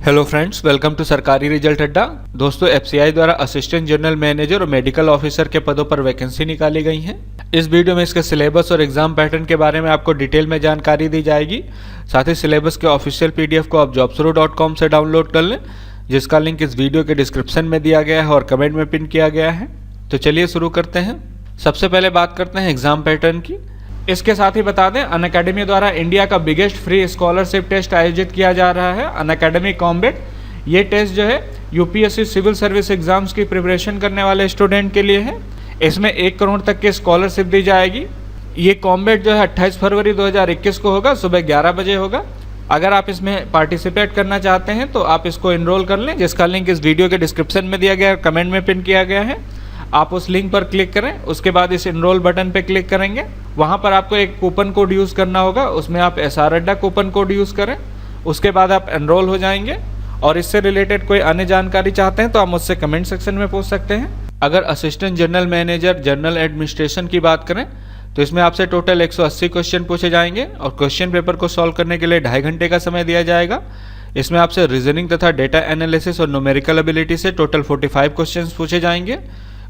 Hello friends, welcome to सरकारी result अड्डा। दोस्तों, एफसीआई द्वारा असिस्टेंट जनरल मैनेजर और मेडिकल ऑफिसर के पदों पर वैकेंसी निकाली गई हैं। इस वीडियो में इसके सिलेबस और एग्जाम पैटर्न के बारे में आपको डिटेल में जानकारी दी जाएगी। साथ ही सिलेबस के ऑफिशियल पीडीएफ को आप jobsuru.com से डाउनलोड कर लें, जिसका लिंक इस वीडियो के डिस्क्रिप्शन में दिया गया है और कमेंट में पिन किया गया है। तो चलिए शुरू करते हैं। सबसे पहले बात करते हैं एग्जाम पैटर्न की। इसके साथ ही बता दें, अनअकैडमी द्वारा इंडिया का बिगेस्ट फ्री स्कॉलरशिप टेस्ट आयोजित किया जा रहा है, अनअकैडमी कॉम्बेट। ये टेस्ट जो है यूपीएससी सिविल सर्विस एग्जाम्स की प्रिपरेशन करने वाले स्टूडेंट के लिए है। इसमें 1 करोड़ तक की स्कॉलरशिप दी जाएगी। ये कॉम्बेट जो है 28 फरवरी 2021 को होगा, सुबह 11 बजे होगा। अगर आप इसमें पार्टिसिपेट करना चाहते हैं तो आप इसको इनरोल कर लें, जिसका लिंक इस वीडियो के डिस्क्रिप्शन में दिया गया है, कमेंट में पिन किया गया है। आप उस लिंक पर क्लिक करें, उसके बाद इस इनरोल बटन पर क्लिक करेंगे। वहाँ पर आपको एक कूपन कोड यूज़ करना होगा, उसमें आप SR अड्डा कूपन कोड यूज़ करें। उसके बाद आप एनरोल हो जाएंगे। और इससे रिलेटेड कोई अन्य जानकारी चाहते हैं तो आप मुझसे कमेंट सेक्शन में पूछ सकते हैं। अगर assistant general manager general administration की बात करें तो इसमें आपसे टोटल 180 क्वेश्चन पूछे जाएंगे और क्वेश्चन पेपर को सॉल्व करने के लिए 2.5 घंटे का समय दिया जाएगा। इसमें आपसे रीजनिंग तथा डेटा एनालिसिस और न्यूमेरिकल एबिलिटी से टोटल 45 क्वेश्चन पूछे जाएंगे।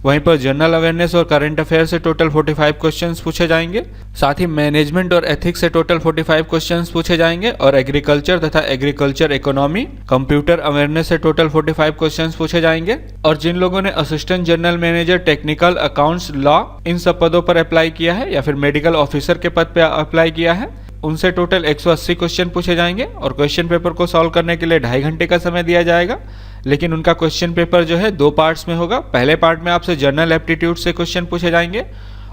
वहीं पर जनरल अवेयरनेस और करंट अफेयर से टोटल 45 क्वेश्चंस पूछे जाएंगे। साथ ही मैनेजमेंट और एथिक्स से टोटल 45 क्वेश्चंस पूछे जाएंगे और एग्रीकल्चर तथा एग्रीकल्चर इकोनॉमी, कंप्यूटर अवेयरनेस से टोटल 45 क्वेश्चंस पूछे जाएंगे। और जिन लोगों ने assistant general manager technical accounts law in सब पदों पर अप्लाई किया है या फिर मेडिकल ऑफिसर के पद पर अप्लाई किया है, उनसे टोटल 180 क्वेश्चन पूछे जाएंगे और क्वेश्चन पेपर को सॉल्व करने के लिए 2.5 घंटे का समय दिया जाएगा। लेकिन उनका क्वेश्चन पेपर जो है 2 पार्ट्स में होगा। पहले पार्ट में आपसे जनरल एप्टीट्यूड से क्वेश्चन पूछे जाएंगे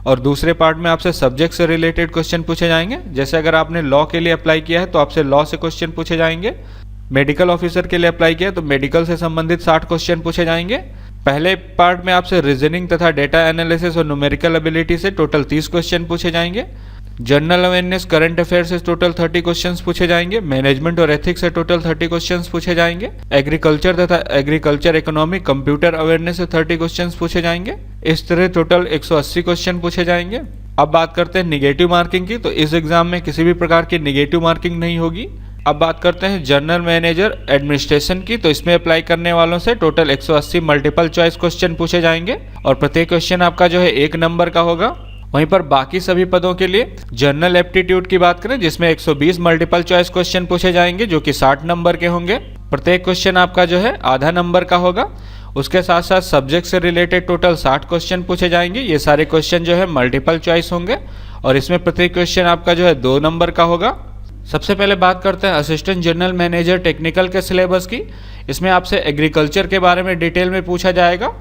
और दूसरे पार्ट में आपसे सब्जेक्ट से रिलेटेड क्वेश्चन पूछे जाएंगे। जैसे अगर आपने लॉ के लिए अप्लाई किया है तो आपसे लॉ से क्वेश्चन पूछे जाएंगे। मेडिकल ऑफिसर के लिए अप्लाई किया है तो मेडिकल से संबंधित 60 क्वेश्चन पूछे जाएंगे। पहले पार्ट में आपसे रीजनिंग तथा डेटा एनालिसिस और न्यूमेरिकल एबिलिटी से टोटल 30 क्वेश्चन पूछे जाएंगे। जनरल अवेयरनेस करंट अफेयर से टोटल 30 क्वेश्चंस पूछे जाएंगे। मैनेजमेंट और एथिक्स से टोटल 30 क्वेश्चंस पूछे जाएंगे। एग्रीकल्चर तथा एग्रीकल्चर इकोनॉमी, कंप्यूटर अवेयरनेस से 30 क्वेश्चंस पूछे जाएंगे। इस तरह टोटल 180 क्वेश्चन पूछे जाएंगे। अब बात करते हैं निगेटिव मार्किंग की। तो इस एग्जाम में किसी भी प्रकार की निगेटिव मार्किंग नहीं होगी। अब बात करते हैं जनरल मैनेजर एडमिनिस्ट्रेशन की। तो इसमें अप्लाई करने वालों से टोटल 180 मल्टीपल चॉइस क्वेश्चन पूछे जाएंगे और प्रत्येक क्वेश्चन आपका जो है 1 नंबर का होगा। वहीं पर बाकी सभी पदों के लिए जनरल एप्टीट्यूड की बात करें, जिसमें 120 मल्टीपल चॉइस क्वेश्चन पूछे जाएंगे जो कि 60 नंबर के होंगे। प्रत्येक क्वेश्चन आपका जो है आधा नंबर का होगा। उसके साथ साथ सब्जेक्ट से रिलेटेड टोटल 60 क्वेश्चन पूछे जाएंगे। ये सारे क्वेश्चन जो है मल्टीपल चॉइस होंगे और इसमें प्रत्येक क्वेश्चन आपका जो है 2 नंबर का होगा। सबसे पहले बात करते हैं असिस्टेंट जनरल मैनेजर टेक्निकल के सिलेबस की। इसमें आपसे एग्रीकल्चर के बारे में डिटेल में पूछा जाएगा।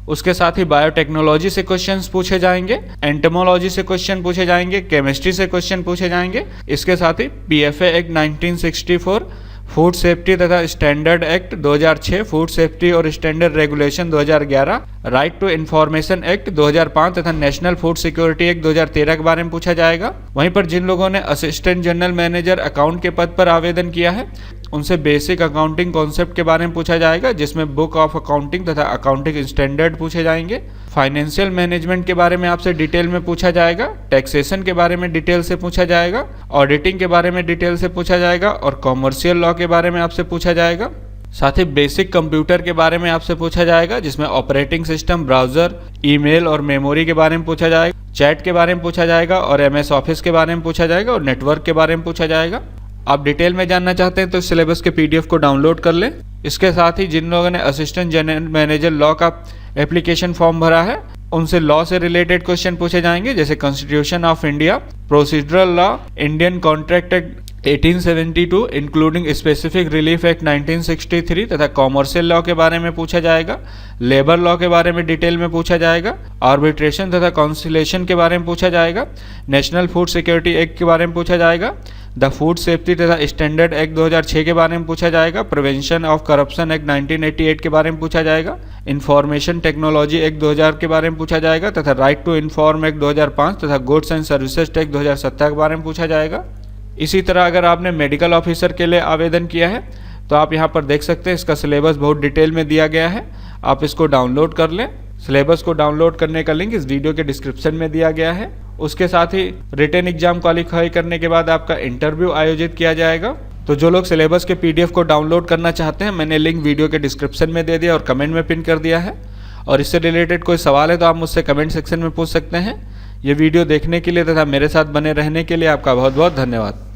उसके साथ ही बायोटेक्नोलॉजी से क्वेश्चंस पूछे जाएंगे, एंटोमोलॉजी से क्वेश्चन पूछे जाएंगे, केमिस्ट्री से क्वेश्चन पूछे जाएंगे। इसके साथ ही PFA एक्ट 1964, फूड सेफ्टी तथा स्टैंडर्ड एक्ट 2006, फूड सेफ्टी और standard regulation 2011, right to information act 2005 तथा नेशनल फूड सिक्योरिटी एक्ट 2013 के बारे में पूछा जाएगा। वहीं पर जिन लोगों ने असिस्टेंट जनरल मैनेजर अकाउंट के पद पर आवेदन किया है उनसे बेसिक अकाउंटिंग कॉन्सेप्ट के बारे में पूछा जाएगा, जिसमें बुक ऑफ अकाउंटिंग तथा अकाउंटिंग स्टैंडर्ड पूछे जाएंगे। फाइनेंशियल मैनेजमेंट के बारे में आपसे डिटेल में पूछा जाएगा। टैक्सेशन के बारे में डिटेल से पूछा जाएगा। ऑडिटिंग के बारे में डिटेल से पूछा जाएगा और कॉमर्शियल लॉ के बारे में आपसे पूछा जाएगा। साथ ही बेसिक कंप्यूटर के बारे में आपसे पूछा जाएगा, जिसमें ऑपरेटिंग सिस्टम, ब्राउजर, ईमेल और मेमोरी के बारे में पूछा जाएगा। चैट के बारे में पूछा जाएगा और MS ऑफिस के बारे में पूछा जाएगा और नेटवर्क के बारे में पूछा जाएगा। आप डिटेल में जानना चाहते हैं तो सिलेबस के PDF को डाउनलोड कर लें। इसके साथ ही जिन लोगों ने असिस्टेंट जनरल मैनेजर लॉ का एप्लीकेशन फॉर्म भरा है उनसे लॉ से रिलेटेड क्वेश्चन पूछे जाएंगे, जैसे constitution of India, procedural law, Indian contract act 1872 including specific relief act 1963 तथा कॉमर्शियल लॉ के बारे में पूछा जाएगा। लेबर लॉ के बारे में डिटेल में पूछा जाएगा। आर्बिट्रेशन तथा कॉन्सिलेशन के बारे में पूछा जाएगा। नेशनल फूड सिक्योरिटी एक्ट के बारे में पूछा जाएगा। द फूड सेफ्टी तथा स्टैंडर्ड एक्ट 2006 के बारे में पूछा जाएगा। प्रिवेंशन ऑफ करप्शन एक्ट 1988 के बारे में पूछा जाएगा। इंफॉर्मेशन टेक्नोलॉजी एक्ट 2000 के बारे में पूछा जाएगा तथा राइट टू इन्फॉर्म एक्ट 2005 तथा गुड्स एंड सर्विसेज एक्ट 2017 के बारे में पूछा जाएगा। इसी तरह अगर आपने मेडिकल ऑफिसर के लिए आवेदन किया है तो आप यहाँ पर देख सकते हैं, इसका सिलेबस बहुत डिटेल में दिया गया है। आप इसको डाउनलोड कर लें। सिलेबस को डाउनलोड करने का लिंक इस वीडियो के डिस्क्रिप्शन में दिया गया है। उसके साथ ही रिटन एग्जाम क्वालिफाई करने के बाद आपका इंटरव्यू आयोजित किया जाएगा। तो जो लोग सिलेबस के PDF को डाउनलोड करना चाहते हैं, मैंने लिंक वीडियो के डिस्क्रिप्शन में दे दिया और कमेंट में पिन कर दिया है। और इससे रिलेटेड कोई सवाल है तो आप मुझसे कमेंट सेक्शन में पूछ सकते हैं। ये वीडियो देखने के लिए तथा मेरे साथ बने रहने के लिए आपका बहुत बहुत धन्यवाद।